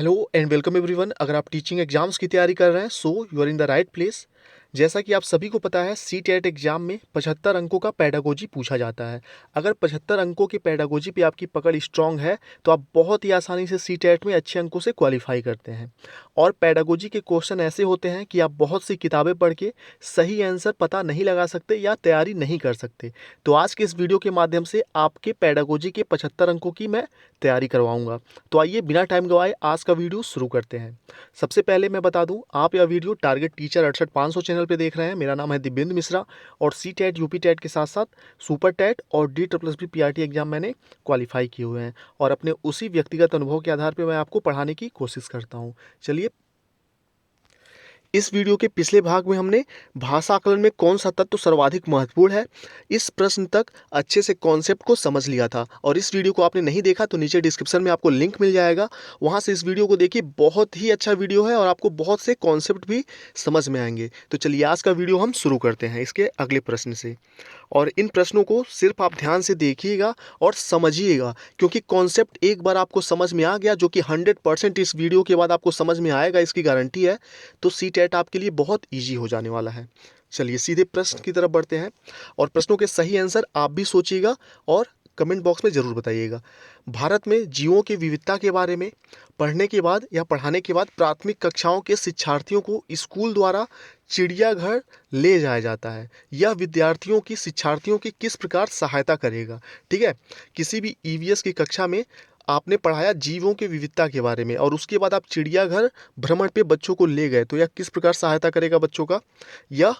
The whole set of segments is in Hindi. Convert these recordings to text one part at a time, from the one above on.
Hello and welcome everyone. अगर आप टीचिंग एग्जाम्स की तैयारी कर रहे हैं so you are in the right place. जैसा कि आप सभी को पता है सी टेट एग्जाम में 75 अंकों का पेडागोजी पूछा जाता है। अगर 75 अंकों की पेडागोजी पे आपकी पकड़ स्ट्रांग है तो आप बहुत ही आसानी से सी टेट में अच्छे अंकों से क्वालिफाई करते हैं। और पेडागोजी के क्वेश्चन ऐसे होते हैं कि आप बहुत सी किताबें पढ़ के सही आंसर पता नहीं लगा सकते या तैयारी नहीं कर सकते। तो आज के इस वीडियो के माध्यम से आपके पेडागोजी के 75 अंकों की मैं तैयारी करवाऊंगा। तो आइए बिना टाइम गवाए आज का वीडियो शुरू करते हैं। सबसे पहले मैं बता दूं, आप यह वीडियो टारगेट टीचर 68500 चैनल पे देख रहे हैं। मेरा नाम है दिव्येंद्र मिश्रा और सी टेट यूपी टेट के साथ साथ सुपर टेट और DSSB PRT एग्जाम मैंने क्वालिफाई किए हुए हैं और अपने उसी व्यक्तिगत अनुभव के आधार पर मैं आपको पढ़ाने की कोशिश करता हूँ। चलिए, इस वीडियो के पिछले भाग में हमने भाषा आकलन में कौन सा तत्व सर्वाधिक महत्वपूर्ण है इस प्रश्न तक अच्छे से कॉन्सेप्ट को समझ लिया था। और इस वीडियो को आपने नहीं देखा तो नीचे डिस्क्रिप्शन में आपको लिंक मिल जाएगा, वहां से इस वीडियो को देखिए। बहुत ही अच्छा वीडियो है और आपको बहुत से कॉन्सेप्ट भी समझ में आएंगे। तो चलिए आज का वीडियो हम शुरू करते हैं इसके अगले प्रश्न से। और इन प्रश्नों को सिर्फ आप ध्यान से देखिएगा और समझिएगा, क्योंकि कॉन्सेप्ट एक बार आपको समझ में आ गया, जो कि 100% इस वीडियो के बाद आपको समझ में आएगा, इसकी गारंटी है। तो सी टेट आपके लिए बहुत ईजी हो जाने वाला है। चलिए सीधे प्रश्न की तरफ बढ़ते हैं और प्रश्नों के सही आंसर आप भी सोचिएगा और कमेंट बॉक्स में ज़रूर बताइएगा। भारत में जीवों की विविधता के बारे में पढ़ने के बाद या पढ़ाने के बाद प्राथमिक कक्षाओं के शिक्षार्थियों को स्कूल द्वारा चिड़ियाघर ले जाया जाता है। यह विद्यार्थियों की शिक्षार्थियों की किस प्रकार सहायता करेगा? ठीक है, किसी भी ईवीएस की कक्षा में आपने पढ़ाया जीवों की विविधता के बारे में और उसके बाद आप चिड़ियाघर भ्रमण पे बच्चों को ले गए, तो यह किस प्रकार सहायता करेगा बच्चों का? यह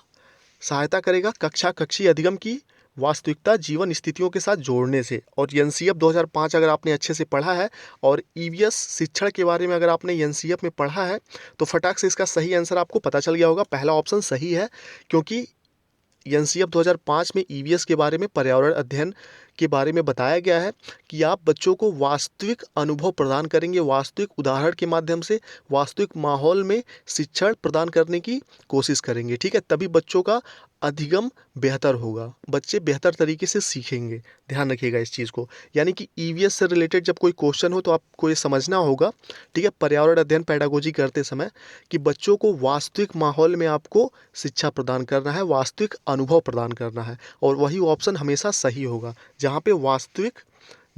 सहायता करेगा कक्षा कक्षीय अधिगम की वास्तविकता जीवन स्थितियों के साथ जोड़ने से। और एनसीएफ 2005 अगर आपने अच्छे से पढ़ा है और ईवीएस शिक्षण के बारे में अगर आपने एनसीएफ में पढ़ा है तो फटाक से इसका सही आंसर आपको पता चल गया होगा। पहला ऑप्शन सही है, क्योंकि एनसीएफ 2005 में ईवीएस के बारे में पर्यावरण अध्ययन के बारे में बताया गया है कि आप बच्चों को वास्तविक अनुभव प्रदान करेंगे, वास्तविक उदाहरण के माध्यम से वास्तविक माहौल में शिक्षण प्रदान करने की कोशिश करेंगे। ठीक है, तभी बच्चों का अधिगम बेहतर होगा, बच्चे बेहतर तरीके से सीखेंगे। ध्यान रखिएगा इस चीज़ को। यानी कि ईवीएस से रिलेटेड जब कोई क्वेश्चन हो तो आपको ये समझना होगा, ठीक है, पर्यावरण अध्ययन पेडागोजी करते समय, कि बच्चों को वास्तविक माहौल में आपको शिक्षा प्रदान करना है, वास्तविक अनुभव प्रदान करना है। और वही ऑप्शन हमेशा सही होगा जहाँ पे वास्तविक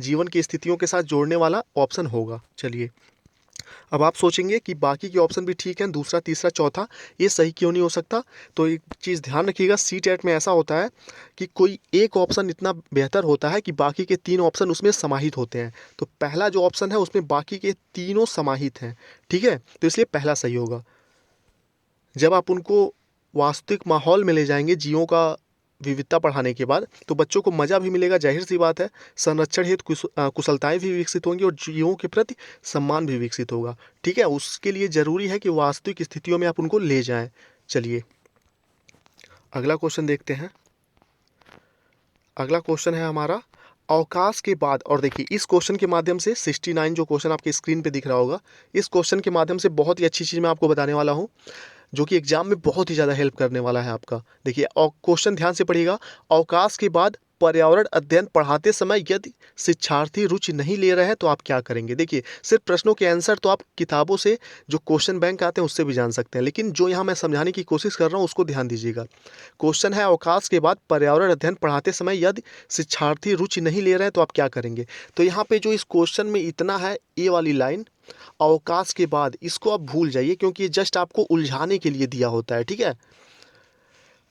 जीवन की स्थितियों के साथ जोड़ने वाला ऑप्शन होगा। चलिए, अब आप सोचेंगे कि बाकी के ऑप्शन भी ठीक हैं, दूसरा तीसरा चौथा ये सही क्यों नहीं हो सकता? तो एक चीज़ ध्यान रखिएगा, सी टेट में ऐसा होता है कि कोई एक ऑप्शन इतना बेहतर होता है कि बाकी के 3 ऑप्शन उसमें समाहित होते हैं। तो पहला जो ऑप्शन है उसमें बाकी के तीनों समाहित हैं। ठीक है, तो इसलिए पहला सही होगा। जब आप उनको वास्तविक माहौल में ले जाएंगे जीवों का विविधता पढ़ाने के बाद, तो बच्चों को मज़ा भी मिलेगा, जाहिर सी बात है। संरक्षण हेतु कुशलताएं भी विकसित होंगी और जीवों के प्रति सम्मान भी विकसित होगा। ठीक है, उसके लिए ज़रूरी है कि वास्तविक स्थितियों में आप उनको ले जाएं। चलिए अगला क्वेश्चन देखते हैं। अगला क्वेश्चन है हमारा अवकाश के बाद। और देखिए इस क्वेश्चन के माध्यम से 69 जो क्वेश्चन आपके स्क्रीन पे दिख रहा होगा, इस क्वेश्चन के माध्यम से बहुत ही अच्छी चीज़ मैं आपको बताने वाला हूँ, जो कि एग्जाम में बहुत ही ज़्यादा हेल्प करने वाला है आपका। देखिए और क्वेश्चन ध्यान से पढ़िएगा। अवकाश के बाद पर्यावरण अध्ययन पढ़ाते समय यदि शिक्षार्थी रुचि नहीं ले रहे हैं तो आप क्या करेंगे? देखिए सिर्फ प्रश्नों के आंसर तो आप किताबों से जो क्वेश्चन बैंक आते हैं उससे भी जान सकते हैं, लेकिन जो यहाँ मैं समझाने की कोशिश कर रहा हूँ उसको ध्यान दीजिएगा। क्वेश्चन है अवकाश के बाद पर्यावरण अध्ययन पढ़ाते समय यदि शिक्षार्थी रुचि नहीं ले रहे हैं तो आप क्या करेंगे? तो यहाँ पे जो इस क्वेश्चन में इतना है, ये वाली लाइन अवकाश के बाद, इसको आप भूल जाइए, क्योंकि ये जस्ट आपको उलझाने के लिए दिया होता है। ठीक है,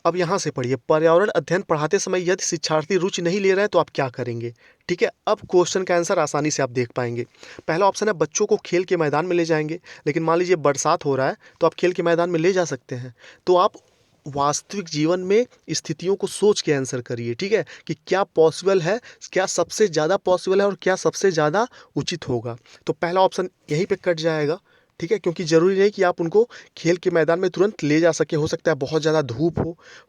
अब यहाँ से पढ़िए, पर्यावरण अध्ययन पढ़ाते समय यदि शिक्षार्थी रुचि नहीं ले रहे हैं तो आप क्या करेंगे? ठीक है, अब क्वेश्चन का आंसर आसानी से आप देख पाएंगे। पहला ऑप्शन है बच्चों को खेल के मैदान में ले जाएंगे, लेकिन मान लीजिए बरसात हो रहा है तो आप खेल के मैदान में ले जा सकते हैं। तो आप वास्तविक जीवन में स्थितियों को सोच के आंसर करिए। ठीक है, कि क्या पॉसिबल है, क्या सबसे ज़्यादा पॉसिबल है और क्या सबसे ज़्यादा उचित होगा। तो पहला ऑप्शन यहीं पे कट जाएगा। ठीक है, क्योंकि ज़रूरी नहीं कि आप उनको खेल के मैदान में तुरंत ले जा सके। हो सकता है बहुत ज़्यादा धूप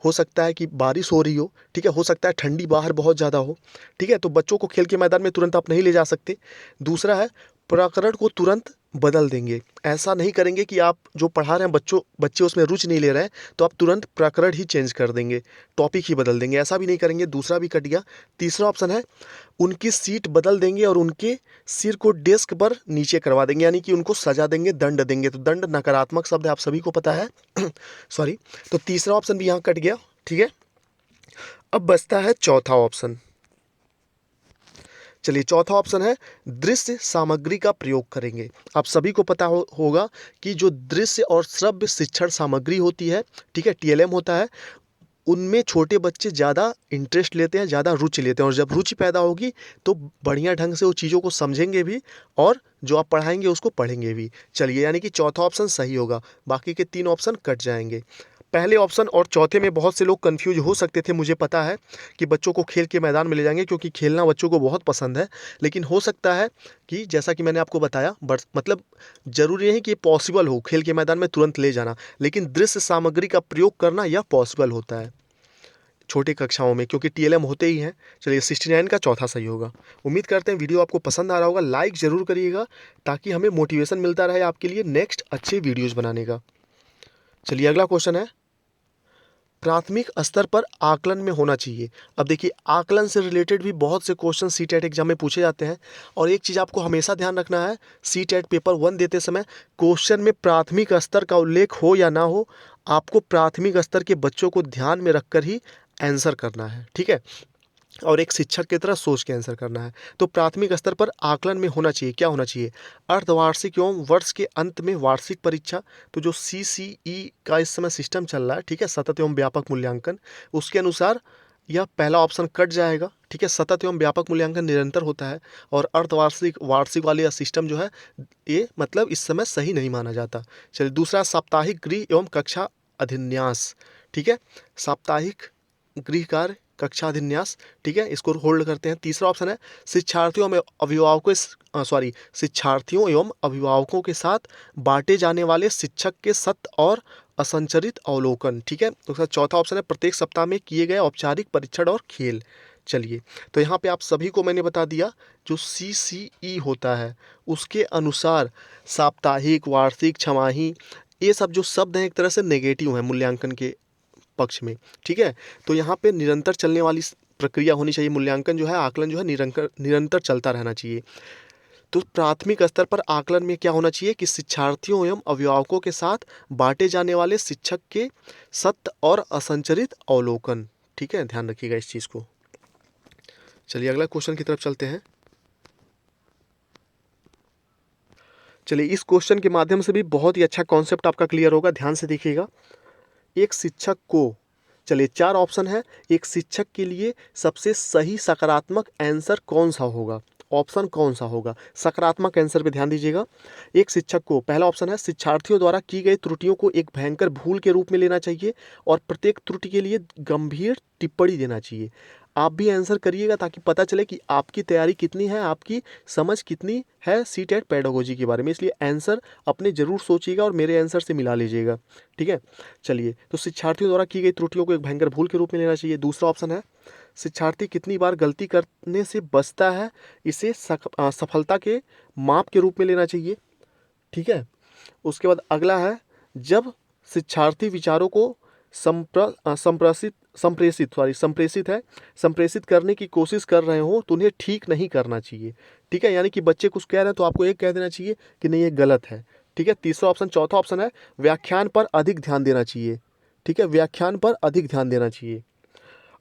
हो सकता है कि बारिश हो रही हो। ठीक है, हो सकता है ठंडी बाहर बहुत ज़्यादा हो। ठीक है, तो बच्चों को खेल के मैदान में तुरंत आप नहीं ले जा सकते। दूसरा है प्रकरण को तुरंत बदल देंगे। ऐसा नहीं करेंगे कि आप जो पढ़ा रहे हैं बच्चे उसमें रुचि नहीं ले रहे हैं तो आप तुरंत प्रकरण ही चेंज कर देंगे, टॉपिक ही बदल देंगे, ऐसा भी नहीं करेंगे। दूसरा भी कट गया। तीसरा ऑप्शन है उनकी सीट बदल देंगे और उनके सिर को डेस्क पर नीचे करवा देंगे, यानी कि उनको सजा देंगे, दंड देंगे। तो दंड नकारात्मक शब्द है, आप सभी को पता है। सॉरी। तो तीसरा ऑप्शन भी यहाँ कट गया। ठीक है, अब बचता है चौथा ऑप्शन। चलिए, चौथा ऑप्शन है दृश्य सामग्री का प्रयोग करेंगे। आप सभी को पता होगा कि जो दृश्य और श्रव्य शिक्षण सामग्री होती है, ठीक है, टीएलएम होता है, उनमें छोटे बच्चे ज़्यादा इंटरेस्ट लेते हैं, ज़्यादा रुचि लेते हैं, और जब रुचि पैदा होगी तो बढ़िया ढंग से वो चीज़ों को समझेंगे भी और जो आप पढ़ाएंगे उसको पढ़ेंगे भी। चलिए, यानी कि चौथा ऑप्शन सही होगा, बाकी के 3 ऑप्शन कट जाएंगे। पहले ऑप्शन और चौथे में बहुत से लोग कंफ्यूज हो सकते थे, मुझे पता है कि बच्चों को खेल के मैदान में ले जाएंगे क्योंकि खेलना बच्चों को बहुत पसंद है। लेकिन हो सकता है कि जैसा कि मैंने आपको बताया, बट मतलब ज़रूरी नहीं कि पॉसिबल हो खेल के मैदान में तुरंत ले जाना, लेकिन दृश्य सामग्री का प्रयोग करना यह पॉसिबल होता है छोटी कक्षाओं में, क्योंकि टीएलएम होते ही हैं। चलिए, 69 का चौथा सही होगा। उम्मीद करते हैं वीडियो आपको पसंद आ रहा होगा। लाइक ज़रूर करिएगा ताकि हमें मोटिवेशन मिलता रहे आपके लिए नेक्स्ट अच्छे वीडियोज़ बनाने का। चलिए, अगला क्वेश्चन है प्राथमिक स्तर पर आकलन में होना चाहिए। अब देखिए, आकलन से रिलेटेड भी बहुत से क्वेश्चन सीटेट एग्जाम में पूछे जाते हैं, और एक चीज़ आपको हमेशा ध्यान रखना है, सीटेट पेपर 1 देते समय क्वेश्चन में प्राथमिक स्तर का उल्लेख हो या ना हो, आपको प्राथमिक स्तर के बच्चों को ध्यान में रखकर ही आंसर करना है। ठीक है, और एक शिक्षक की तरह सोच के आंसर करना है। तो प्राथमिक स्तर पर आकलन में होना चाहिए, क्या होना चाहिए, अर्धवार्षिक एवं वर्ष के अंत में वार्षिक परीक्षा। तो जो सीसीई का इस समय सिस्टम चल रहा है, ठीक है, सतत एवं व्यापक मूल्यांकन, उसके अनुसार यह पहला ऑप्शन कट जाएगा। ठीक है, सतत एवं व्यापक मूल्यांकन निरंतर होता है, और अर्धवार्षिक वार्षिक वाले सिस्टम जो है ये मतलब इस समय सही नहीं माना जाता। चलिए, दूसरा साप्ताहिक गृह एवं कक्षा अधिन्यास। ठीक है, साप्ताहिक गृह कार्य कक्षा अधिन्यास, ठीक है, इसको होल्ड करते हैं। तीसरा ऑप्शन है शिक्षार्थियों एवं अभिभावकों के साथ बांटे जाने वाले शिक्षक के सत्य और असंचरित अवलोकन। ठीक है, तो चौथा ऑप्शन है प्रत्येक सप्ताह में किए गए औपचारिक परीक्षण और खेल। चलिए, तो यहाँ पे आप सभी को मैंने बता दिया, जो सीसीई होता है उसके अनुसार साप्ताहिक, वार्षिक, छमाही, ये सब जो शब्द हैं एक तरह से नेगेटिव हैं मूल्यांकन के पक्ष में। ठीक है, तो यहाँ पे निरंतर चलने वाली प्रक्रिया होनी चाहिए। मूल्यांकन जो है, आकलन जो है, निरंतर चलता रहना चाहिए। तो प्राथमिक स्तर पर आकलन में क्या होना चाहिए कि शिक्षार्थियों एवं अभिभावकों के साथ बांटे जाने वाले शिक्षक के सत्य और असंचरित अवलोकन। ठीक है, ध्यान रखिएगा इस चीज़ को। चलिए, अगला क्वेश्चन की तरफ चलते हैं। चलिए, इस क्वेश्चन के माध्यम से भी बहुत ही अच्छा कॉन्सेप्ट आपका क्लियर होगा, ध्यान से देखिएगा। एक शिक्षक को, चलिए 4 ऑप्शन है, एक शिक्षक के लिए सबसे सही सकारात्मक आंसर कौन सा होगा, ऑप्शन कौन सा होगा, सकारात्मक आंसर पे ध्यान दीजिएगा। एक शिक्षक को, पहला ऑप्शन है शिक्षार्थियों द्वारा की गई त्रुटियों को एक भयंकर भूल के रूप में लेना चाहिए और प्रत्येक त्रुटि के लिए गंभीर टिप्पणी देना चाहिए। आप भी आंसर करिएगा ताकि पता चले कि आपकी तैयारी कितनी है, आपकी समझ कितनी है सीटेट पेडागोजी के बारे में, इसलिए आंसर अपने ज़रूर सोचिएगा और मेरे आंसर से मिला लीजिएगा। ठीक है, चलिए, तो शिक्षार्थियों द्वारा की गई त्रुटियों को एक भयंकर भूल के रूप में लेना चाहिए। दूसरा ऑप्शन है शिक्षार्थी कितनी बार गलती करने से बचता है, इसे सफलता के माप के रूप में लेना चाहिए। ठीक है, उसके बाद अगला है जब शिक्षार्थी विचारों को संप्रेषित करने की कोशिश कर रहे हो तो उन्हें ठीक नहीं करना चाहिए। ठीक है, यानी कि बच्चे कुछ कह रहे हैं तो आपको एक कह देना चाहिए कि नहीं, ये गलत है। ठीक है, तीसरा ऑप्शन, चौथा ऑप्शन है व्याख्यान पर अधिक ध्यान देना चाहिए। ठीक है, व्याख्यान पर अधिक ध्यान देना चाहिए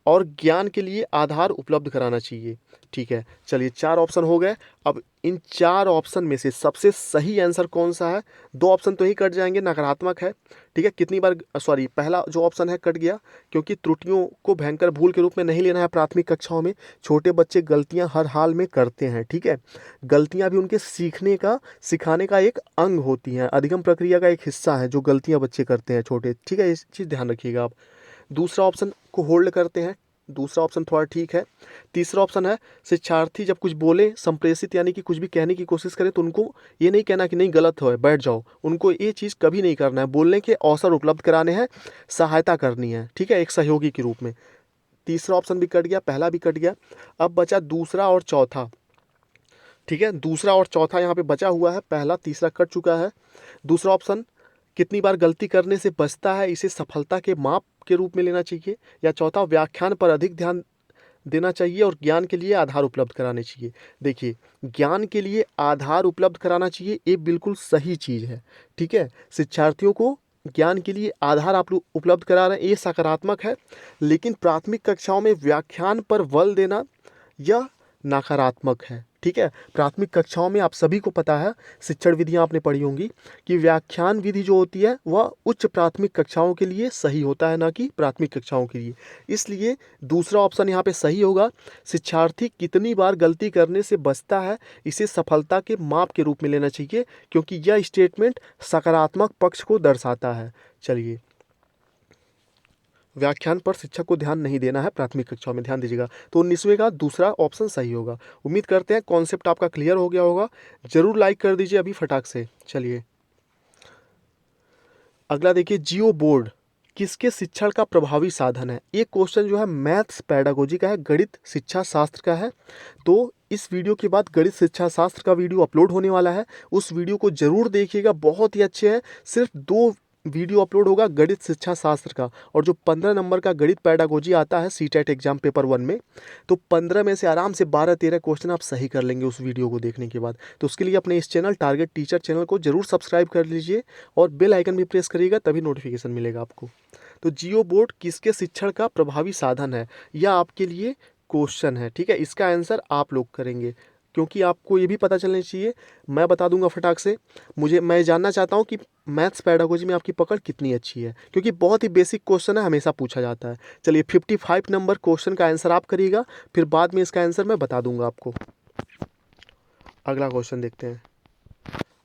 और ज्ञान के लिए आधार उपलब्ध कराना चाहिए। ठीक है, चलिए 4 ऑप्शन हो गए। अब इन 4 ऑप्शन में से सबसे सही आंसर कौन सा है, 2 ऑप्शन तो ही कट जाएंगे, नकारात्मक है। ठीक है, कितनी बार, सॉरी, पहला जो ऑप्शन है कट गया क्योंकि त्रुटियों को भयंकर भूल के रूप में नहीं लेना है। प्राथमिक कक्षाओं में छोटे बच्चे गलतियां हर हाल में करते हैं। ठीक है, गलतियां भी उनके सिखाने का एक अंग होती हैं, अधिगम प्रक्रिया का एक हिस्सा है जो गलतियां बच्चे करते हैं छोटे। ठीक है, इस चीज़ ध्यान रखिएगा आप। दूसरा ऑप्शन को होल्ड करते हैं, दूसरा ऑप्शन थोड़ा ठीक है। तीसरा ऑप्शन है शिक्षार्थी जब कुछ बोले, संप्रेषित यानी कि कुछ भी कहने की कोशिश करे तो उनको ये नहीं कहना कि नहीं गलत है बैठ जाओ, उनको ये चीज़ कभी नहीं करना है, बोलने के अवसर उपलब्ध कराने हैं, सहायता करनी है। ठीक है, एक सहयोगी के रूप में। तीसरा ऑप्शन भी कट गया, पहला भी कट गया। अब बचा दूसरा और चौथा। ठीक है। दूसरा और चौथा यहाँ पे बचा हुआ है, पहला तीसरा कट चुका है। दूसरा ऑप्शन कितनी बार गलती करने से बचता है, इसे सफलता के माप के रूप में लेना चाहिए। या चौथा व्याख्यान पर अधिक ध्यान देना चाहिए और ज्ञान के लिए आधार उपलब्ध कराने चाहिए। देखिए, ज्ञान के लिए आधार उपलब्ध कराना चाहिए, ये बिल्कुल सही चीज़ है। ठीक है, शिक्षार्थियों को ज्ञान के लिए आधार आप लोग उपलब्ध करा रहे हैं, ये सकारात्मक है। लेकिन प्राथमिक कक्षाओं में व्याख्यान पर बल देना यह नकारात्मक है। ठीक है, प्राथमिक कक्षाओं में आप सभी को पता है, शिक्षण विधियाँ आपने पढ़ी होंगी कि व्याख्यान विधि जो होती है वह उच्च प्राथमिक कक्षाओं के लिए सही होता है, ना कि प्राथमिक कक्षाओं के लिए। इसलिए दूसरा ऑप्शन यहाँ पे सही होगा। शिक्षार्थी कितनी बार गलती करने से बचता है, इसे सफलता के माप के रूप में लेना चाहिए, क्योंकि यह स्टेटमेंट सकारात्मक पक्ष को दर्शाता है। चलिए, व्याख्यान पर शिक्षक को ध्यान नहीं देना है प्राथमिक कक्षाओं में, ध्यान दीजिएगा। तो 19वें का दूसरा ऑप्शन सही होगा। उम्मीद करते हैं कॉन्सेप्ट आपका क्लियर हो गया होगा। जरूर लाइक कर दीजिए अभी फटाक से। चलिए अगला देखिए, जियो बोर्ड किसके शिक्षण का प्रभावी साधन है। ये क्वेश्चन जो है मैथ्स पैडागोजी का है, गणित शिक्षा शास्त्र का है। तो इस वीडियो के बाद गणित शिक्षा शास्त्र का वीडियो अपलोड होने वाला है, उस वीडियो को जरूर देखिएगा, बहुत ही अच्छे हैं। सिर्फ 2 वीडियो अपलोड होगा गणित शिक्षा शास्त्र का, और जो 15 नंबर का गणित पैडागोजी आता है सीटेट एग्जाम पेपर 1 में, तो 15 में से आराम से 12-13 क्वेश्चन आप सही कर लेंगे उस वीडियो को देखने के बाद। तो उसके लिए अपने इस चैनल टारगेट टीचर चैनल को जरूर सब्सक्राइब कर लीजिए और बेल आइकन भी प्रेस करिएगा, तभी नोटिफिकेशन मिलेगा आपको। तो जियो बोर्ड किसके शिक्षण का प्रभावी साधन है, यह आपके लिए क्वेश्चन है। ठीक है, इसका आंसर आप लोग करेंगे, क्योंकि आपको ये भी पता चलना चाहिए। मैं बता दूंगा फटाक से, मैं जानना चाहता हूँ कि मैथ्स पैडागोजी में आपकी पकड़ कितनी अच्छी है, क्योंकि बहुत ही बेसिक क्वेश्चन है, हमेशा पूछा जाता है। चलिए 55 नंबर क्वेश्चन का आंसर आप करिएगा, फिर बाद में इसका आंसर मैं बता दूंगा आपको। अगला क्वेश्चन देखते हैं।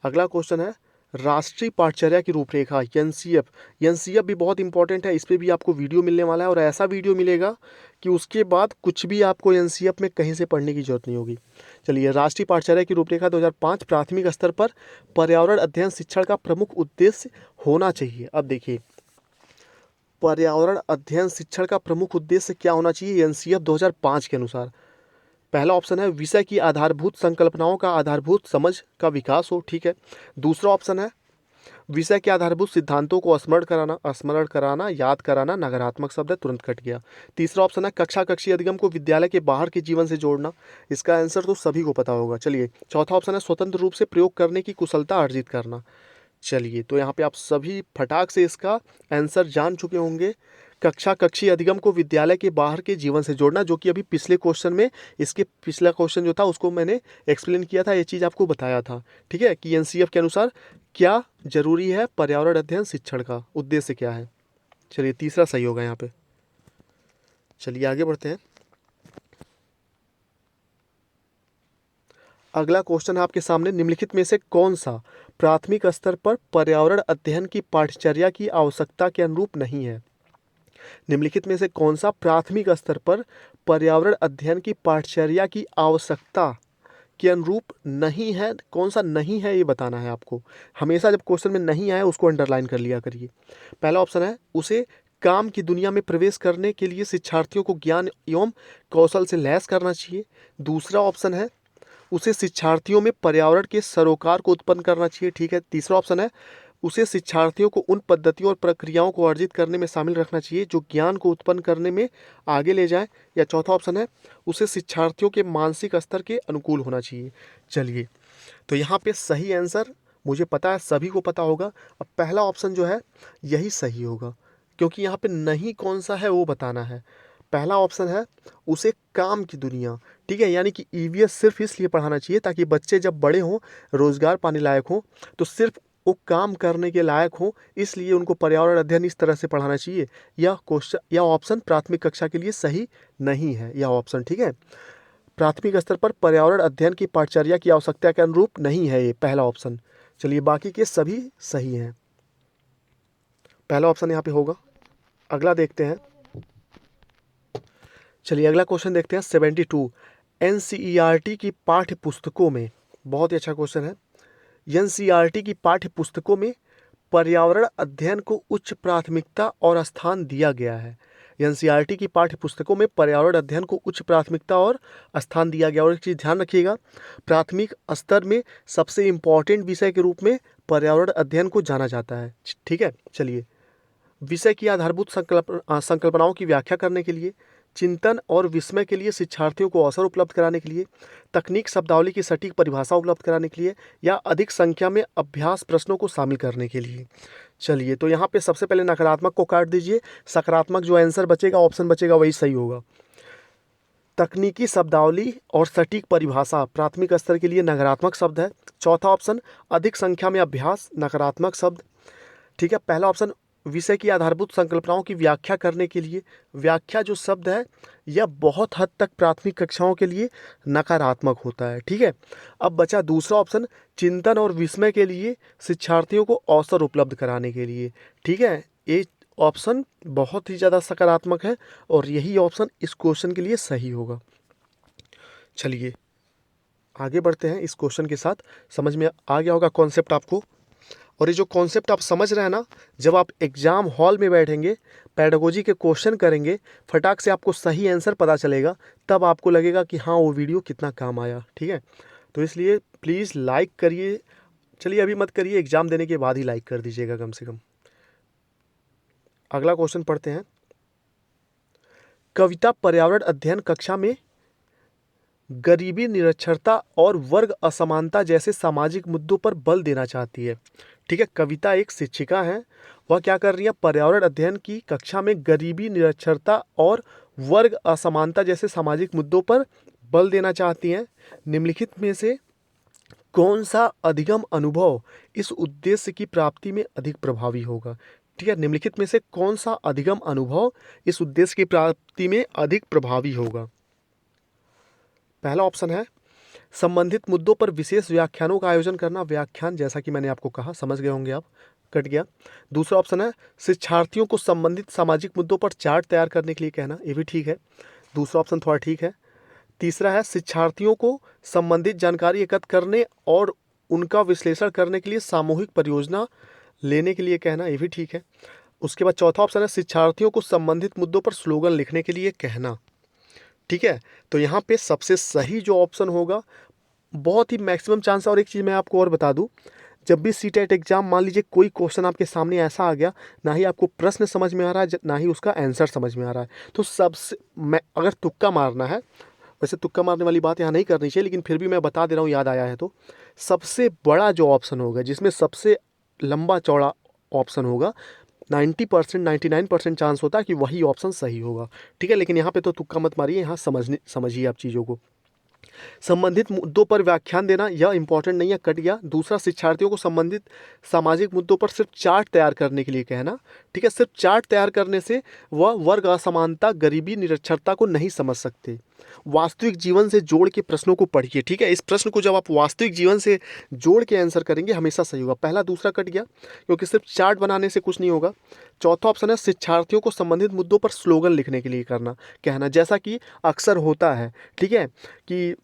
अगला क्वेश्चन है राष्ट्रीय पाठचर्या की रूपरेखा, एनसीएफ। एनसीएफ भी बहुत इंपॉर्टेंट है, इस पर भी आपको वीडियो मिलने वाला है, और ऐसा वीडियो मिलेगा कि उसके बाद कुछ भी आपको एनसीएफ में कहीं से पढ़ने की जरूरत नहीं होगी। चलिए, राष्ट्रीय पाठचर्या की रूपरेखा 2005 प्राथमिक स्तर पर पर्यावरण अध्ययन शिक्षण का प्रमुख उद्देश्य होना चाहिए। अब देखिए, पर्यावरण अध्ययन शिक्षण का प्रमुख उद्देश्य क्या होना चाहिए एनसीएफ 2005 के अनुसार। पहला ऑप्शन है विषय की आधारभूत संकल्पनाओं का आधारभूत समझ का विकास हो। ठीक है। दूसरा ऑप्शन है विषय के आधारभूत सिद्धांतों को स्मरण कराना, याद कराना। नकारात्मक शब्द है, तुरंत कट गया। तीसरा ऑप्शन है कक्षा कक्षीय अधिगम को विद्यालय के बाहर के जीवन से जोड़ना। इसका आंसर तो सभी को पता होगा। चलिए, चौथा ऑप्शन है स्वतंत्र रूप से प्रयोग करने की कुशलता अर्जित करना। चलिए, तो यहाँ पे आप सभी फटाक से इसका आंसर जान चुके होंगे। कक्षा कक्षीय अधिगम को विद्यालय के बाहर के जीवन से जोड़ना, जो कि अभी पिछले क्वेश्चन में, इसके पिछला क्वेश्चन जो था उसको मैंने एक्सप्लेन किया था, ये चीज़ आपको बताया था। ठीक है, कि एनसीएफ के अनुसार क्या जरूरी है, पर्यावरण अध्ययन शिक्षण का उद्देश्य क्या है। चलिए, तीसरा सही होगा यहाँ पे। चलिए आगे बढ़ते हैं। अगला क्वेश्चन है आपके सामने, निम्नलिखित में से कौन सा प्राथमिक स्तर पर पर्यावरण अध्ययन की पाठचर्या की आवश्यकता के अनुरूप नहीं है। निम्नलिखित में से कौन सा प्राथमिक स्तर पर पर्यावरण अध्ययन की पाठचर्या की आवश्यकता के अनुरूप नहीं है, कौन सा नहीं है ये बताना है आपको। हमेशा जब क्वेश्चन में नहीं आए उसको अंडरलाइन कर लिया करिए। पहला ऑप्शन है उसे काम की दुनिया में प्रवेश करने के लिए शिक्षार्थियों को ज्ञान एवं कौशल से लैस करना चाहिए। दूसरा ऑप्शन है उसे शिक्षार्थियों में पर्यावरण के सरोकार को उत्पन्न करना चाहिए। ठीक है। तीसरा ऑप्शन है उसे शिक्षार्थियों को उन पद्धतियों और प्रक्रियाओं को अर्जित करने में शामिल रखना चाहिए जो ज्ञान को उत्पन्न करने में आगे ले जाएं। या चौथा ऑप्शन है उसे शिक्षार्थियों के मानसिक स्तर के अनुकूल होना चाहिए। चलिए, तो यहाँ पे सही आंसर मुझे पता है सभी को पता होगा। अब पहला ऑप्शन जो है यही सही होगा, क्योंकि यहाँ पे नहीं कौन सा है वो बताना है। पहला ऑप्शन है उसे काम की दुनिया, ठीक है, यानी कि ईवीएस सिर्फ इसलिए पढ़ाना चाहिए ताकि बच्चे जब बड़े हों, रोजगार पाने लायक हों, तो सिर्फ वो काम करने के लायक हों, इसलिए उनको पर्यावरण अध्ययन इस तरह से पढ़ाना चाहिए। यह ऑप्शन प्राथमिक कक्षा के लिए सही नहीं है, यह ऑप्शन। ठीक है, प्राथमिक स्तर पर पर्यावरण अध्ययन की पाठचर्या की आवश्यकता के अनुरूप नहीं है ये पहला ऑप्शन। चलिए, बाकी के सभी सही हैं, पहला ऑप्शन यहाँ पे होगा। अगला देखते हैं। चलिए, अगला क्वेश्चन देखते हैं। 72 एनसीईआरटी की पाठ्य पुस्तकों में, बहुत ही अच्छा क्वेश्चन है, एनसीईआरटी की पाठ्य पुस्तकों में पर्यावरण अध्ययन को उच्च प्राथमिकता और स्थान दिया गया है। एनसीईआरटी की पाठ्य पुस्तकों में पर्यावरण अध्ययन को उच्च प्राथमिकता और स्थान दिया गया। और एक चीज़ ध्यान रखिएगा, प्राथमिक स्तर में सबसे इम्पॉर्टेंट विषय के रूप में पर्यावरण अध्ययन को जाना जाता है। ठीक है, चलिए। विषय की आधारभूत संकल्पनाओं की व्याख्या करने के लिए, चिंतन और विस्मय के लिए, शिक्षार्थियों को अवसर उपलब्ध कराने के लिए, तकनीक शब्दावली की सटीक परिभाषा उपलब्ध कराने के लिए, या अधिक संख्या में अभ्यास प्रश्नों को शामिल करने के लिए। चलिए, तो यहाँ पे सबसे पहले नकारात्मक को काट दीजिए, सकारात्मक जो आंसर बचेगा, ऑप्शन बचेगा, वही सही होगा। तकनीकी शब्दावली और सटीक परिभाषा प्राथमिक स्तर के लिए नकारात्मक शब्द है। चौथा ऑप्शन अधिक संख्या में अभ्यास, नकारात्मक शब्द। ठीक है, पहला ऑप्शन विषय की आधारभूत संकल्पनाओं की व्याख्या करने के लिए, व्याख्या जो शब्द है यह बहुत हद तक प्राथमिक कक्षाओं के लिए नकारात्मक होता है। ठीक है, अब बचा दूसरा ऑप्शन चिंतन और विस्मय के लिए, शिक्षार्थियों को अवसर उपलब्ध कराने के लिए। ठीक है, ये ऑप्शन बहुत ही ज़्यादा सकारात्मक है और यही ऑप्शन इस क्वेश्चन के लिए सही होगा। चलिए आगे बढ़ते हैं इस क्वेश्चन के साथ। समझ में आ गया होगा कॉन्सेप्ट आपको। और ये जो कॉन्सेप्ट आप समझ रहे हैं ना, जब आप एग्ज़ाम हॉल में बैठेंगे, पेडागोजी के क्वेश्चन करेंगे, फटाक से आपको सही आंसर पता चलेगा, तब आपको लगेगा कि हाँ वो वीडियो कितना काम आया। ठीक है, तो इसलिए प्लीज़ लाइक करिए। चलिए अभी मत करिए, एग्ज़ाम देने के बाद ही लाइक कर दीजिएगा कम से कम। अगला क्वेश्चन पढ़ते हैं। कविता पर्यावरण अध्ययन कक्षा में गरीबी, निरक्षरता और वर्ग असमानता जैसे सामाजिक मुद्दों पर बल देना चाहती है। ठीक है, कविता एक शिक्षिका है, वह क्या कर रही है, पर्यावरण अध्ययन की कक्षा में गरीबी, निरक्षरता और वर्ग असमानता जैसे सामाजिक मुद्दों पर बल देना चाहती हैं। निम्नलिखित में से कौन सा अधिगम अनुभव इस उद्देश्य की प्राप्ति में अधिक प्रभावी होगा। ठीक है, निम्नलिखित में से कौन सा अधिगम अनुभव इस उद्देश्य की प्राप्ति में अधिक प्रभावी होगा। पहला ऑप्शन है संबंधित मुद्दों पर विशेष व्याख्यानों का आयोजन करना। व्याख्यान जैसा कि मैंने आपको कहा, समझ गए होंगे आप, कट गया। दूसरा ऑप्शन है शिक्षार्थियों को संबंधित सामाजिक मुद्दों पर चार्ट तैयार करने के लिए कहना। ये भी ठीक है, दूसरा ऑप्शन थोड़ा ठीक है। तीसरा है शिक्षार्थियों को संबंधित जानकारी एकत्र करने और उनका विश्लेषण करने के लिए सामूहिक परियोजना लेने के लिए कहना। ये भी ठीक है। उसके बाद चौथा ऑप्शन है शिक्षार्थियों को संबंधित मुद्दों पर स्लोगन लिखने के लिए कहना। ठीक है, तो यहाँ पे सबसे सही जो ऑप्शन होगा, बहुत ही मैक्सिमम चांस है। और एक चीज़ मैं आपको और बता दूँ, जब भी सीटेट एग्जाम मान लीजिए कोई क्वेश्चन आपके सामने ऐसा आ गया, ना ही आपको प्रश्न समझ में आ रहा है, ना ही उसका आंसर समझ में आ रहा है, तो सबसे मैं अगर तुक्का मारना है, वैसे तुक्का मारने वाली बात यहाँ नहीं करनी चाहिए, लेकिन फिर भी मैं बता दे रहा हूँ, याद आया है तो, सबसे बड़ा जो ऑप्शन होगा, जिसमें सबसे लंबा चौड़ा ऑप्शन होगा, 90% 99% चांस होता है कि वही ऑप्शन सही होगा। ठीक है, लेकिन यहाँ पे तो तुक्का मत मारिए, यहाँ समझिए आप चीज़ों को। संबंधित मुद्दों पर व्याख्यान देना, यह इंपॉर्टेंट नहीं है, कट गया। दूसरा शिक्षार्थियों को संबंधित सामाजिक मुद्दों पर सिर्फ चार्ट तैयार करने के लिए कहना। ठीक है, सिर्फ चार्ट तैयार करने से वह वर्ग असमानता, गरीबी, निरक्षरता को नहीं समझ सकते। वास्तविक जीवन से जोड़ के प्रश्नों को पढ़िए। ठीक है, इस प्रश्न को जब आप वास्तविक जीवन से जोड़ के आंसर करेंगे हमेशा सही होगा। पहला दूसरा कट गया, क्योंकि सिर्फ चार्ट बनाने से कुछ नहीं होगा। चौथा ऑप्शन है शिक्षार्थियों को संबंधित मुद्दों पर स्लोगन लिखने के लिए कहना, जैसा कि अक्सर होता है। ठीक है, कि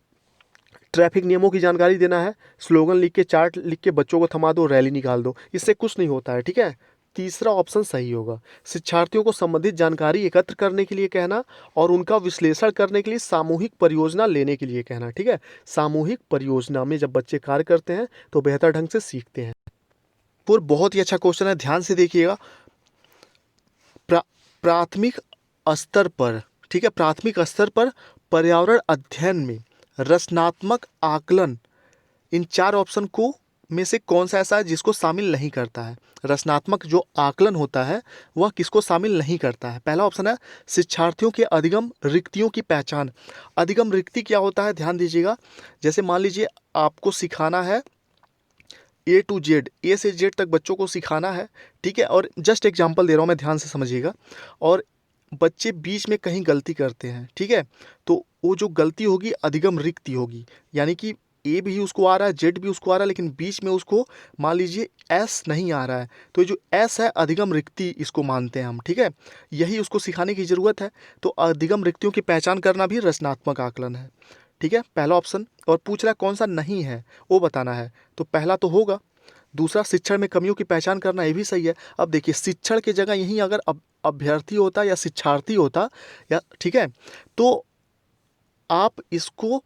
ट्रैफिक नियमों की जानकारी देना है, स्लोगन लिख के, चार्ट लिख के बच्चों को थमा दो, रैली निकाल दो, इससे कुछ नहीं होता है। ठीक है, तीसरा ऑप्शन सही होगा। शिक्षार्थियों को संबंधित जानकारी एकत्र करने के लिए कहना और उनका विश्लेषण करने के लिए सामूहिक परियोजना लेने के लिए कहना। ठीक है, सामूहिक परियोजना में जब बच्चे कार्य करते हैं तो बेहतर ढंग से सीखते हैं। और बहुत ही अच्छा क्वेश्चन है, ध्यान से देखिएगा। प्राथमिक स्तर पर, ठीक है, प्राथमिक स्तर पर पर्यावरण अध्ययन में रचनात्मक आकलन, इन चार ऑप्शन को में से कौन सा ऐसा है जिसको शामिल नहीं करता है। रचनात्मक जो आकलन होता है वह किसको शामिल नहीं करता है। पहला ऑप्शन है शिक्षार्थियों के अधिगम रिक्तियों की पहचान। अधिगम रिक्ति क्या होता है, ध्यान दीजिएगा। जैसे मान लीजिए आपको सिखाना है A to Z, A से Z तक बच्चों को सिखाना है। ठीक है, और जस्ट एग्जांपल दे रहा हूँ मैं, ध्यान से समझिएगा। और बच्चे बीच में कहीं गलती करते हैं, ठीक है, तो वो जो गलती होगी अधिगम रिक्ति होगी, यानी कि ए भी उसको आ रहा है, जेड भी उसको आ रहा है, लेकिन बीच में उसको मान लीजिए एस नहीं आ रहा है, तो ये जो एस है अधिगम रिक्ति इसको मानते हैं हम। ठीक है, यही उसको सिखाने की ज़रूरत है। तो अधिगम रिक्तियों की पहचान करना भी रचनात्मक आकलन है। ठीक है, पहला ऑप्शन। और पूछ रहा है कौन सा नहीं है वो बताना है, तो पहला तो होगा, दूसरा, शिक्षण में कमियों की पहचान करना, ये भी सही है। अब देखिए, शिक्षण की जगह यहीं अगर अभ्यर्थी होता या शिक्षार्थी होता, या ठीक है, तो आप इसको,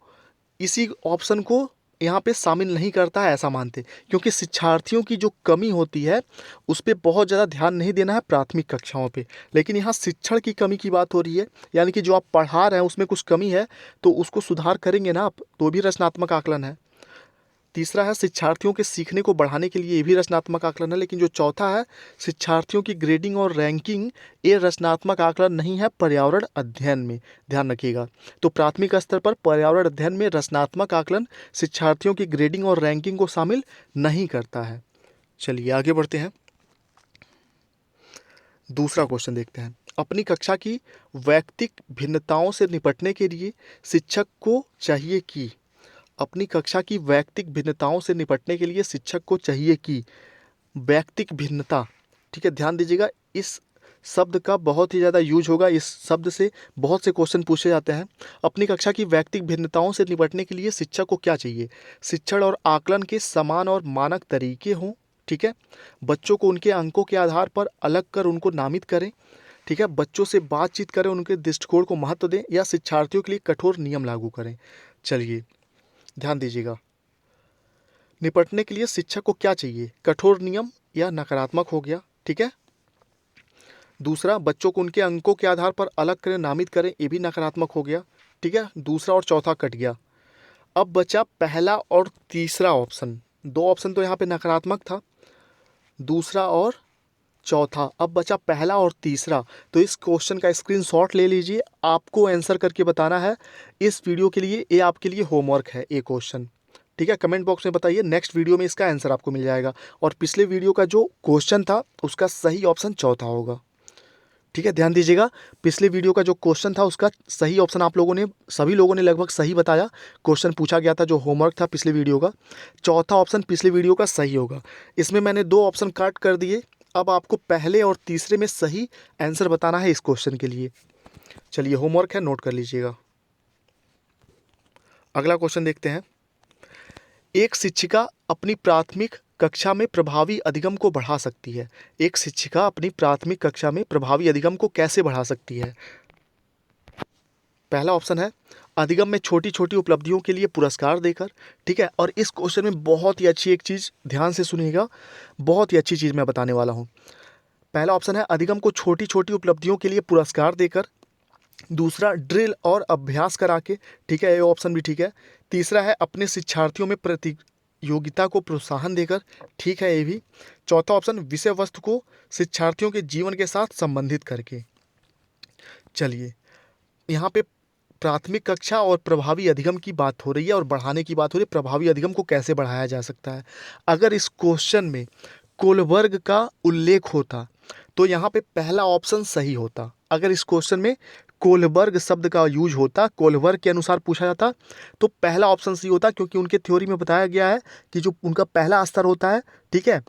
इसी ऑप्शन को यहाँ पे शामिल नहीं करता है ऐसा मानते, क्योंकि शिक्षार्थियों की जो कमी होती है उस पे बहुत ज़्यादा ध्यान नहीं देना है प्राथमिक कक्षाओं पे, लेकिन यहाँ शिक्षण की कमी की बात हो रही है, यानी कि जो आप पढ़ा रहे हैं उसमें कुछ कमी है तो उसको सुधार करेंगे ना आप, तो भी रचनात्मक आकलन है। तीसरा है शिक्षार्थियों के सीखने को बढ़ाने के लिए, ये भी रचनात्मक आकलन है। लेकिन जो चौथा है शिक्षार्थियों की ग्रेडिंग और रैंकिंग, ये रचनात्मक आकलन नहीं है पर्यावरण अध्ययन में, ध्यान रखिएगा। तो प्राथमिक स्तर पर पर्यावरण अध्ययन में रचनात्मक आकलन शिक्षार्थियों की ग्रेडिंग और रैंकिंग को शामिल नहीं करता है। चलिए आगे बढ़ते हैं, दूसरा क्वेश्चन देखते हैं। अपनी कक्षा की वैयक्तिक भिन्नताओं से निपटने के लिए शिक्षक को चाहिए कि, अपनी कक्षा की वैयक्तिक भिन्नताओं से निपटने के लिए शिक्षक को चाहिए कि, वैयक्तिक भिन्नता, ठीक है, ध्यान दीजिएगा, इस शब्द का बहुत ही ज़्यादा यूज होगा, इस शब्द से बहुत से क्वेश्चन पूछे जाते हैं। अपनी कक्षा की वैयक्तिक भिन्नताओं से निपटने के लिए शिक्षक को क्या चाहिए? शिक्षण और आकलन के समान और मानक तरीके हों, ठीक है, बच्चों को उनके अंकों के आधार पर अलग कर उनको नामित करें, ठीक है, बच्चों से बातचीत करें, उनके दृष्टिकोण को महत्व दें, या शिक्षार्थियों के लिए कठोर नियम लागू करें। चलिए ध्यान दीजिएगा, निपटने के लिए शिक्षक को क्या चाहिए? कठोर नियम या नकारात्मक हो गया, ठीक है। दूसरा, बच्चों को उनके अंकों के आधार पर अलग करें, नामित करें, ये भी नकारात्मक हो गया, ठीक है। दूसरा और चौथा कट गया। अब बचा पहला और तीसरा ऑप्शन, दो ऑप्शन तो यहाँ पे नकारात्मक था, दूसरा और चौथा। अब बचा पहला और तीसरा, तो इस क्वेश्चन का स्क्रीनशॉट ले लीजिए, आपको आंसर करके बताना है इस वीडियो के लिए, ये आपके लिए होमवर्क है ये क्वेश्चन, ठीक है। कमेंट बॉक्स में बताइए, नेक्स्ट वीडियो में इसका आंसर आपको मिल जाएगा। और पिछले वीडियो का जो क्वेश्चन था उसका सही ऑप्शन चौथा होगा, ठीक है, ध्यान दीजिएगा। पिछले वीडियो का जो क्वेश्चन था उसका सही ऑप्शन आप लोगों ने, सभी लोगों ने लगभग सही बताया, क्वेश्चन पूछा गया था जो होमवर्क था पिछले वीडियो का, चौथा ऑप्शन पिछले वीडियो का सही होगा। इसमें मैंने दो ऑप्शन काट कर दिए, अब आपको पहले और तीसरे में सही आंसर बताना है इस क्वेश्चन के लिए। चलिए होमवर्क है, नोट कर लीजिएगा। अगला क्वेश्चन देखते हैं। एक शिक्षिका अपनी प्राथमिक कक्षा में प्रभावी अधिगम को बढ़ा सकती है। एक शिक्षिका अपनी प्राथमिक कक्षा में प्रभावी अधिगम को कैसे बढ़ा सकती है? पहला ऑप्शन है अधिगम में छोटी छोटी उपलब्धियों के लिए पुरस्कार देकर, ठीक है। और इस क्वेश्चन में बहुत ही अच्छी एक चीज़, ध्यान से सुनिएगा, बहुत ही अच्छी चीज़ मैं बताने वाला हूँ। पहला ऑप्शन है अधिगम को छोटी छोटी उपलब्धियों के लिए पुरस्कार देकर। दूसरा, ड्रिल और अभ्यास करा के, ठीक है, ये ऑप्शन भी ठीक है। तीसरा है अपने शिक्षार्थियों में प्रतियोगिता को प्रोत्साहन देकर, ठीक है, ये भी। चौथा ऑप्शन, विषय वस्तु को शिक्षार्थियों के जीवन के साथ संबंधित करके। चलिए, यहाँ पे प्राथमिक कक्षा और प्रभावी अधिगम की बात हो रही है और बढ़ाने की बात हो रही है। प्रभावी अधिगम को कैसे बढ़ाया जा सकता है? अगर इस क्वेश्चन में कोलबर्ग का उल्लेख होता तो यहाँ पे पहला ऑप्शन सही होता। अगर इस क्वेश्चन में कोलबर्ग शब्द का यूज होता, कोलबर्ग के अनुसार पूछा जाता, तो पहला ऑप्शन सही होता, क्योंकि उनके थ्योरी में बताया गया है कि जो उनका पहला स्तर होता है, ठीक है,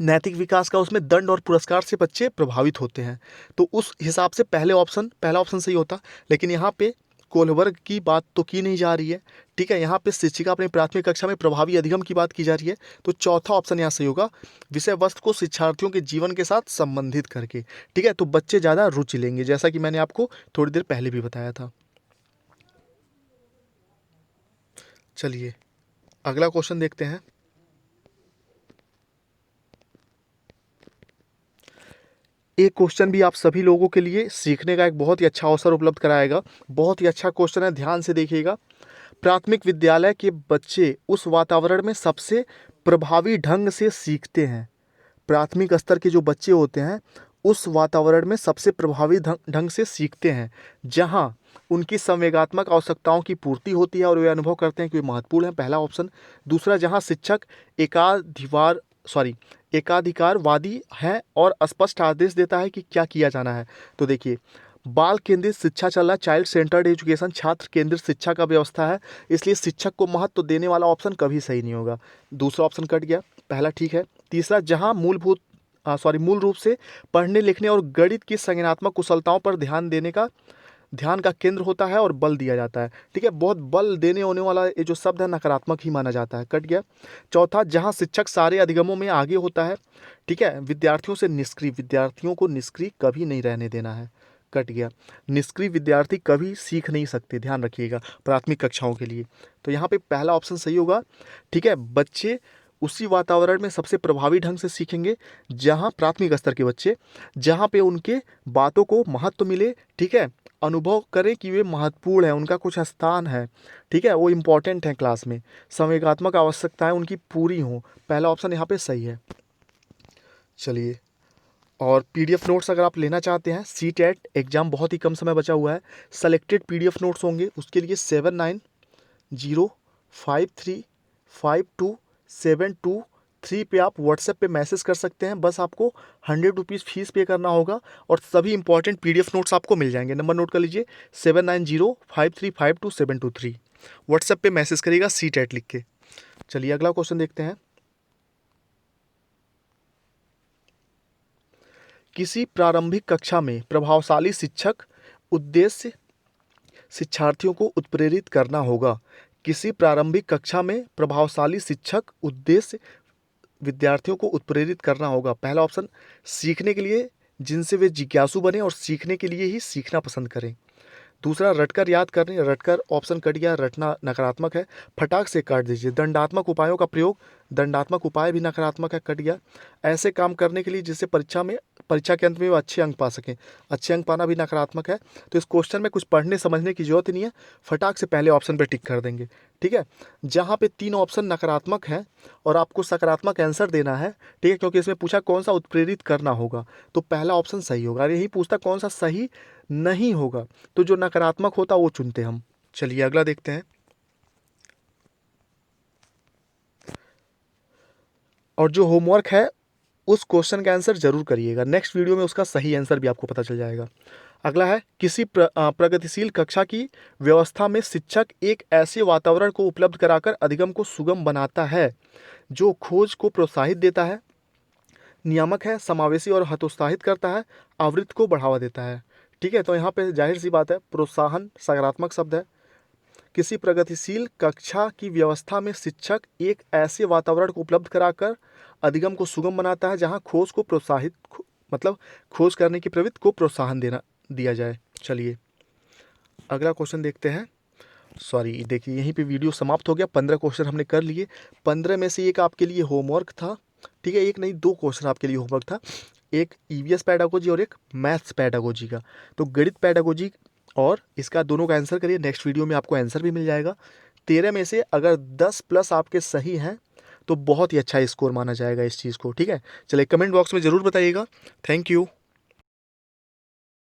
नैतिक विकास का, उसमें दंड और पुरस्कार से बच्चे प्रभावित होते हैं, तो उस हिसाब से पहला ऑप्शन सही होता। लेकिन यहाँ पे कोलबर्ग की बात तो की नहीं जा रही है, ठीक है, यहाँ पे शिक्षिका अपनी प्राथमिक कक्षा में प्रभावी अधिगम की बात की जा रही है, तो चौथा ऑप्शन यहाँ सही होगा, विषय वस्तु को शिक्षार्थियों के जीवन के साथ संबंधित करके, ठीक है, तो बच्चे ज़्यादा रुचि लेंगे, जैसा कि मैंने आपको थोड़ी देर पहले भी बताया था। चलिए अगला क्वेश्चन देखते हैं। एक क्वेश्चन भी आप सभी लोगों के लिए सीखने का एक बहुत ही अच्छा अवसर उपलब्ध कराएगा। बहुत ही अच्छा क्वेश्चन है, ध्यान से देखिएगा। प्राथमिक विद्यालय के बच्चे उस वातावरण में सबसे प्रभावी ढंग से सीखते हैं। प्राथमिक स्तर के जो बच्चे होते हैं उस वातावरण में सबसे प्रभावी ढंग से सीखते हैं जहां उनकी संवेगात्मक आवश्यकताओं की पूर्ति होती है और वे अनुभव करते हैं कि वे महत्वपूर्ण हैं, पहला ऑप्शन। दूसरा, जहां शिक्षक एकाधिकारवादी है और स्पष्ट आदेश देता है कि क्या किया जाना है। तो देखिए, बाल केंद्रित शिक्षा चल रहा है, चाइल्ड सेंटर्ड एजुकेशन, छात्र केंद्रित शिक्षा का व्यवस्था है, इसलिए शिक्षक को महत्व देने वाला ऑप्शन कभी सही नहीं होगा। दूसरा ऑप्शन कट गया, पहला ठीक है। तीसरा, जहां मूल रूप से पढ़ने लिखने और गणित की संज्ञानात्मक कुशलताओं पर ध्यान देने का ध्यान का केंद्र होता है और बल दिया जाता है। ठीक है, बहुत बल देने होने वाला ये जो शब्द है नकारात्मक ही माना जाता है। कट गया। चौथा, जहाँ शिक्षक सारे अधिगमों में आगे होता है। ठीक है, विद्यार्थियों से निष्क्रिय, विद्यार्थियों को निष्क्रिय कभी नहीं रहने देना है। कट गया। निष्क्रिय विद्यार्थी कभी सीख नहीं सकते, ध्यान रखिएगा, प्राथमिक कक्षाओं के लिए। तो यहाँ पे पहला ऑप्शन सही होगा। ठीक है, बच्चे उसी वातावरण में सबसे प्रभावी ढंग से सीखेंगे जहाँ प्राथमिक स्तर के बच्चे, जहाँ पे उनके बातों को महत्व मिले। ठीक है, अनुभव करें कि वे महत्वपूर्ण है, उनका कुछ स्थान है। ठीक है, वो इम्पोर्टेंट है क्लास में, संवेगात्मक आवश्यकताएं उनकी पूरी हों। पहला ऑप्शन यहाँ पे सही है। चलिए, और पीडीएफ नोट्स अगर आप लेना चाहते हैं, सीटेट एग्ज़ाम बहुत ही कम समय बचा हुआ है, सेलेक्टेड पीडीएफ नोट्स होंगे, उसके लिए 7905352723 पे आप व्हाट्सएप पे मैसेज कर सकते हैं। बस आपको 100 रुपीज़ फीस पे करना होगा और सभी इंपॉर्टेंट पीडीएफ नोट्स आपको मिल जाएंगे। नंबर नोट कर लीजिए, 7905352723। व्हाट्सएप पे मैसेज करिएगा सीटेट लिख के। चलिए अगला क्वेश्चन देखते हैं। किसी प्रारंभिक कक्षा में प्रभावशाली शिक्षक उद्देश्य शिक्षार्थियों को उत्प्रेरित करना होगा। किसी प्रारंभिक कक्षा में प्रभावशाली शिक्षक उद्देश्य विद्यार्थियों को उत्प्रेरित करना होगा। पहला ऑप्शन, सीखने के लिए, जिनसे वे जिज्ञासु बने और सीखने के लिए ही सीखना पसंद करें। दूसरा, रटकर याद करने, रटकर ऑप्शन कट गया, रटना नकारात्मक है, फटाक से काट दीजिए। दंडात्मक उपायों का प्रयोग, दंडात्मक उपाय भी नकारात्मक है, कट गया। ऐसे काम करने के लिए जिससे परीक्षा के अंत में वो अच्छे अंक पा सकें, अच्छे अंक पाना भी नकारात्मक है। तो इस क्वेश्चन में कुछ पढ़ने समझने की जरूरत ही नहीं है, फटाक से पहले ऑप्शन पर टिक कर देंगे। ठीक है, जहाँ पे 3 ऑप्शन नकारात्मक हैं और आपको सकारात्मक आंसर देना है। ठीक है, क्योंकि इसमें पूछा कौन सा उत्प्रेरित करना होगा, तो पहला ऑप्शन सही होगा। और यही पूछता कौन सा सही नहीं होगा, तो जो नकारात्मक होता वो चुनते हम। चलिए अगला देखते हैं। और जो होमवर्क है उस क्वेश्चन का आंसर जरूर करिएगा, नेक्स्ट वीडियो में उसका सही आंसर भी आपको पता चल जाएगा। अगला है, किसी प्रगतिशील कक्षा की व्यवस्था में शिक्षक एक ऐसे वातावरण को उपलब्ध कराकर अधिगम को सुगम बनाता है जो खोज को प्रोत्साहित देता है, नियामक है, समावेशी और हतोत्साहित करता है, आवृत्ति को बढ़ावा देता है। ठीक है, तो यहाँ पे जाहिर सी बात है, प्रोत्साहन सकारात्मक शब्द है। किसी प्रगतिशील कक्षा की व्यवस्था में शिक्षक एक ऐसे वातावरण को उपलब्ध कराकर अधिगम को सुगम बनाता है जहाँ खोज को प्रोत्साहित मतलब खोज करने की प्रवृत्ति को प्रोत्साहन दिया जाए। चलिए अगला क्वेश्चन देखते हैं। सॉरी, देखिए यहीं पे वीडियो समाप्त हो गया, 15 क्वेश्चन हमने कर लिए। 15 में से एक आपके लिए होमवर्क था। ठीक है, एक नहीं 2 क्वेश्चन आपके लिए होमवर्क था, एक ईवीएस पेडागोजी और एक मैथ्स पेडागोजी का। तो गणित पेडागोजी और इसका दोनों का आंसर करिए, नेक्स्ट वीडियो में आपको आंसर भी मिल जाएगा। 13 में से अगर 10 प्लस आपके सही हैं तो बहुत ही अच्छा स्कोर माना जाएगा इस चीज़ को। ठीक है, चलिए कमेंट बॉक्स में ज़रूर बताइएगा। Thank you.